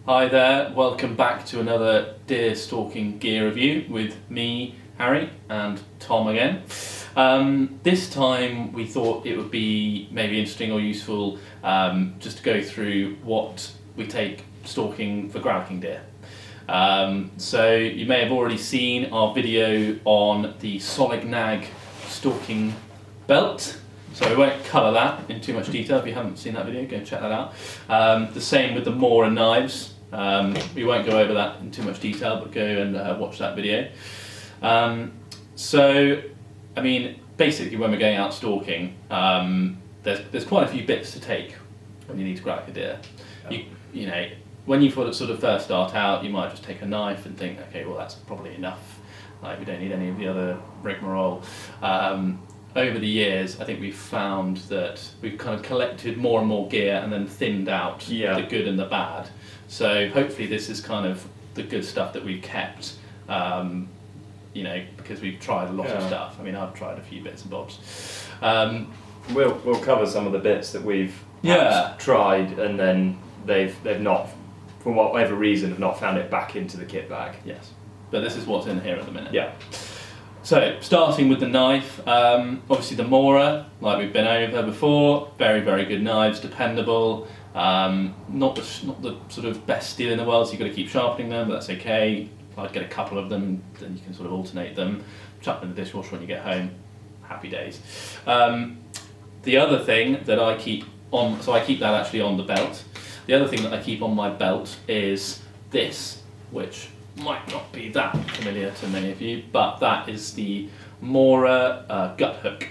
Hi there, welcome back to another deer stalking gear review with me, Harry, and Tom again. This time we thought it would be maybe interesting or useful just to go through what we take stalking for gralloching deer. So you may have already seen our video on the solid nag stalking belt. So we won't colour that in too much detail. If you haven't seen that video, go and check that out. The same with the Mora knives. We won't go over that in too much detail, but go and watch that video. So, I mean, basically when we're going out stalking, there's quite a few bits to take when you need to gralloch a deer. You know, when you sort of first start out, you might just take a knife and think, okay, well that's probably enough. Like we don't need any of the other rigmarole. Over the years, I think we've found that we've kind of collected more and more gear and then thinned out the good and the bad. So hopefully this is kind of the good stuff that we've kept, you know, because we've tried a lot of stuff. I mean, I've tried a few bits and bobs. We'll cover some of the bits that we've tried and then they've not, for whatever reason, have not found it back into the kit bag. Yes, but this is what's in here at the minute. Yeah. So, starting with the knife, obviously the Mora, like we've been over before, very, very good knives, dependable. Not the sort of best steel in the world, so you've got to keep sharpening them, but that's okay. I'd get a couple of them, then you can sort of alternate them, chuck them in the dishwasher when you get home, happy days. The other thing that I keep on, so I keep that actually on the belt. The other thing that I keep on my belt is this, which might not be that familiar to many of you, but that is the Mora gut hook,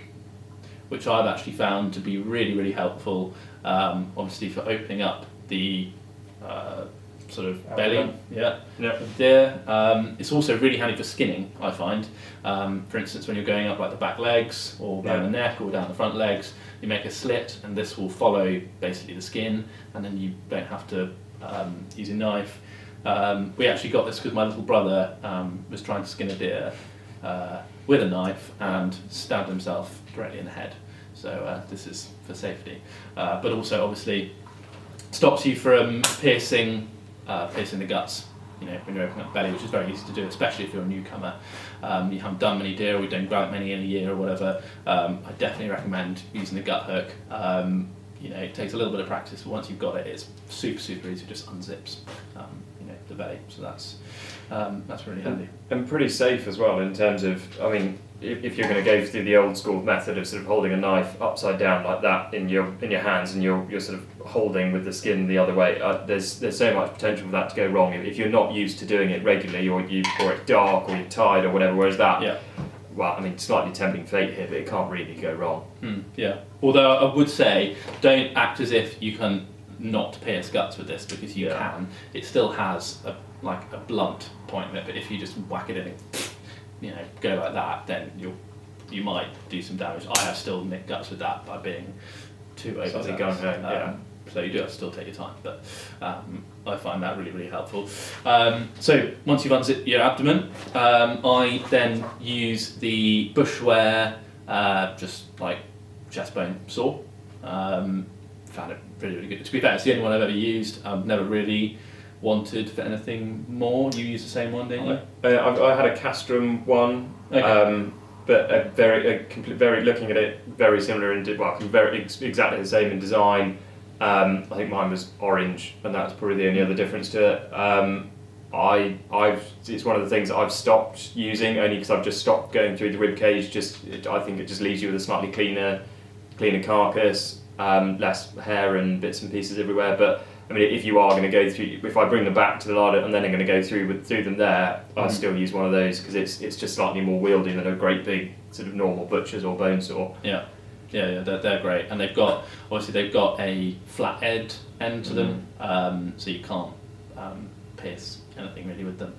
which I've actually found to be really, really helpful, obviously for opening up the sort of belly of the deer. It's also really handy for skinning, I find. For instance, when you're going up like the back legs or down the neck or down the front legs, you make a slit and this will follow basically the skin, and then you don't have to use a knife. We actually got this because my little brother was trying to skin a deer with a knife and stabbed himself directly in the head. So this is for safety, but also obviously stops you from piercing the guts. You know, when you're opening up the belly, which is very easy to do, especially if you're a newcomer. You haven't done many deer, or we don't gralloch many in a year or whatever. I definitely recommend using the gut hook. You know, it takes a little bit of practice, but once you've got it, it's super, super easy. It just unzips, you know, the belly. So that's really handy. And pretty safe as well in terms of, I mean, if you're going to go through the old school method of sort of holding a knife upside down like that in your hands, and you're sort of holding with the skin the other way, there's so much potential for that to go wrong if you're not used to doing it regularly, or it's dark, or you're tired, or whatever. Whereas that, well, I mean, slightly tempting fate here, but it can't really go wrong. Yeah. Although I would say, don't act as if you can not pierce guts with this, because you can. It still has a blunt point in it, but if you just whack it in and, you know, go like that, then you might do some damage. I have still nicked guts with that by being too overzealous. So you do have to still take your time, but I find that really, really helpful. So once you've unzipped your abdomen, I then use the Bushware, just like chest bone saw. Found it really, really good. To be fair, it's the only one I've ever used. I've never really wanted for anything more. You use the same one, didn't you? I had a Castrum one, but very looking at it, very similar in exactly the same in design. I think mine was orange, and that's probably the only other difference to it. It's one of the things that I've stopped using, only because I've just stopped going through the rib cage. I think it just leaves you with a slightly cleaner carcass, less hair and bits and pieces everywhere. But I mean, if you are going to go through, if I bring them back to the larder and then I'm going to go through them there, I still use one of those because it's just slightly more wieldy than a great big sort of normal butcher's or bone saw. Yeah, they're great, and they've got a flat end to them, so you can't pierce anything really with them.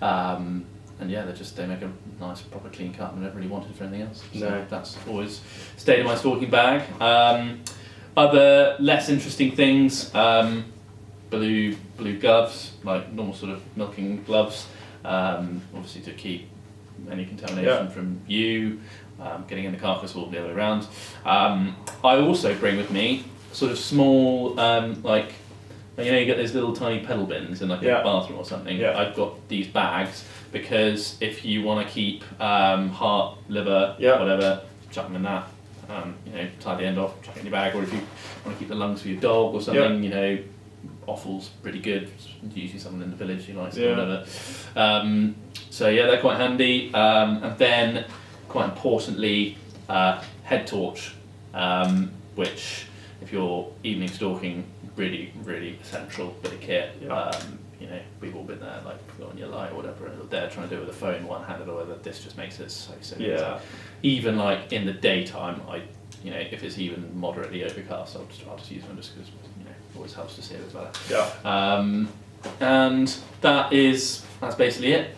And yeah, they make a nice proper clean cut. I never really wanted for anything else. So that's always stayed in my stalking bag. Other less interesting things, blue gloves, like normal sort of milking gloves, obviously to keep any contamination from you getting in the carcass or the other way around. I also bring with me sort of small Like, you know, you get those little tiny pedal bins in like Yeah. a bathroom or something. Yeah. I've got these bags because if you want to keep heart, liver, Yeah. whatever, chuck them in that. You know, tie the end off, chuck it in your bag. Or if you want to keep the lungs for your dog or something, you know, offal's pretty good. Usually someone in the village who likes it or whatever. So yeah, they're quite handy. And then, quite importantly, head torch, which if you're evening stalking, really, really essential bit of kit. Yeah. You know, we've all been there, like on your light or whatever, and they're trying to do it with a phone one-handed or whatever. This just makes it so easy. Even like in the daytime, you know, if it's even moderately overcast, I'll just use one just because, you know, it always helps to see a bit better. Yeah. And that's basically it.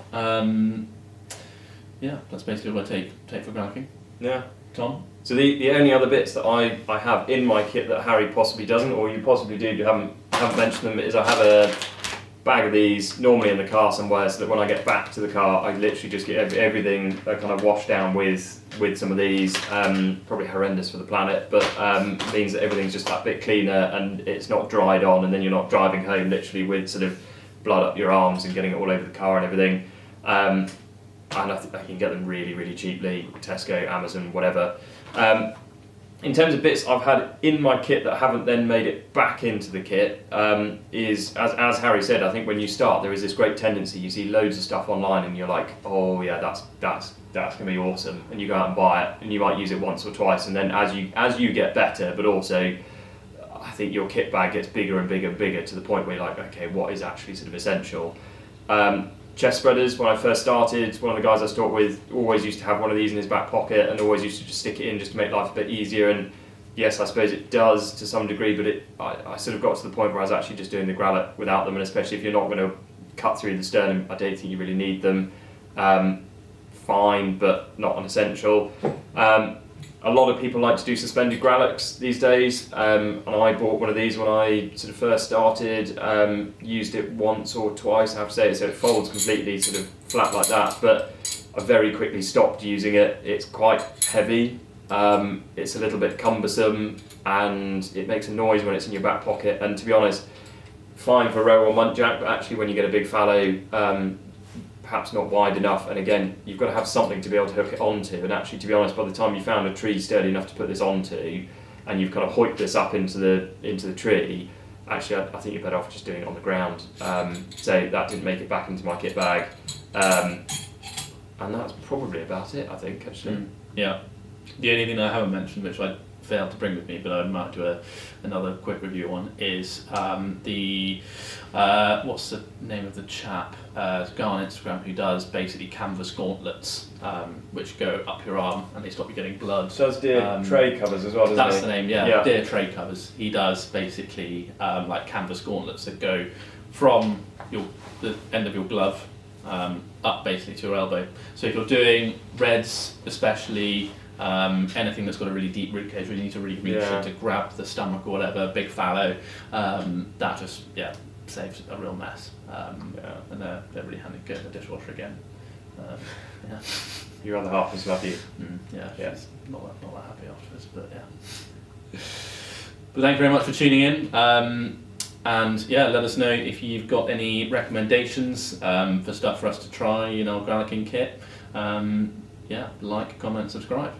Yeah, that's basically what I take for gralloching. Yeah. Tom? So the only other bits that I have in my kit that Harry possibly doesn't, or you possibly do, you haven't mentioned them, is I have a bag of these normally in the car somewhere, so that when I get back to the car, I literally just get everything kind of washed down with some of these. Probably horrendous for the planet, but means that everything's just that bit cleaner and it's not dried on, and then you're not driving home literally with sort of blood up your arms and getting it all over the car and everything. And I think I can get them really, really cheaply, Tesco, Amazon, whatever. In terms of bits I've had in my kit that haven't then made it back into the kit, is, as Harry said, I think when you start there is this great tendency, you see loads of stuff online and you're like, oh yeah, that's going to be awesome, and you go out and buy it and you might use it once or twice, and then as you get better, but also I think your kit bag gets bigger and bigger and bigger to the point where you're like, okay, what is actually sort of essential? Chest spreaders, when I first started, one of the guys I stalked with always used to have one of these in his back pocket and always used to just stick it in just to make life a bit easier, and yes, I suppose it does to some degree, but I sort of got to the point where I was actually just doing the gralloch without them, and especially if you're not going to cut through the sternum, I don't think you really need them. Fine, but not an essential. A lot of people like to do suspended grallochs these days, and I bought one of these when I sort of first started, used it once or twice, I have to say, so it folds completely sort of flat like that, but I very quickly stopped using it. It's quite heavy, it's a little bit cumbersome, and it makes a noise when it's in your back pocket, and to be honest, fine for roe or muntjac, but actually when you get a big fallow, perhaps not wide enough, and again, you've got to have something to be able to hook it onto, and actually, to be honest, by the time you found a tree sturdy enough to put this onto, and you've kind of hoiked this up into the tree, actually, I think you're better off just doing it on the ground. So that didn't make it back into my kit bag, and that's probably about it, I think, actually. Yeah. The only thing I haven't mentioned, which I failed to bring with me, but I might do another quick review on, is what's the name of the chap? There's a guy on Instagram who does basically canvas gauntlets, which go up your arm and they stop you getting blood. Does deer tray covers as well, doesn't That's he? the name, yeah. Deer tray covers. He does basically like canvas gauntlets that go from the end of your glove up basically to your elbow. So if you're doing reds especially, anything that's got a really deep rib cage where you need to really reach in to grab the stomach or whatever, big fallow, that just saves a real mess. And they're really handy. Go in the dishwasher again. Your other half is love you. She's not that happy afterwards, but yeah. But thank you very much for tuning in. And let us know if you've got any recommendations for stuff for us to try in our gralloching kit. Like, comment, subscribe.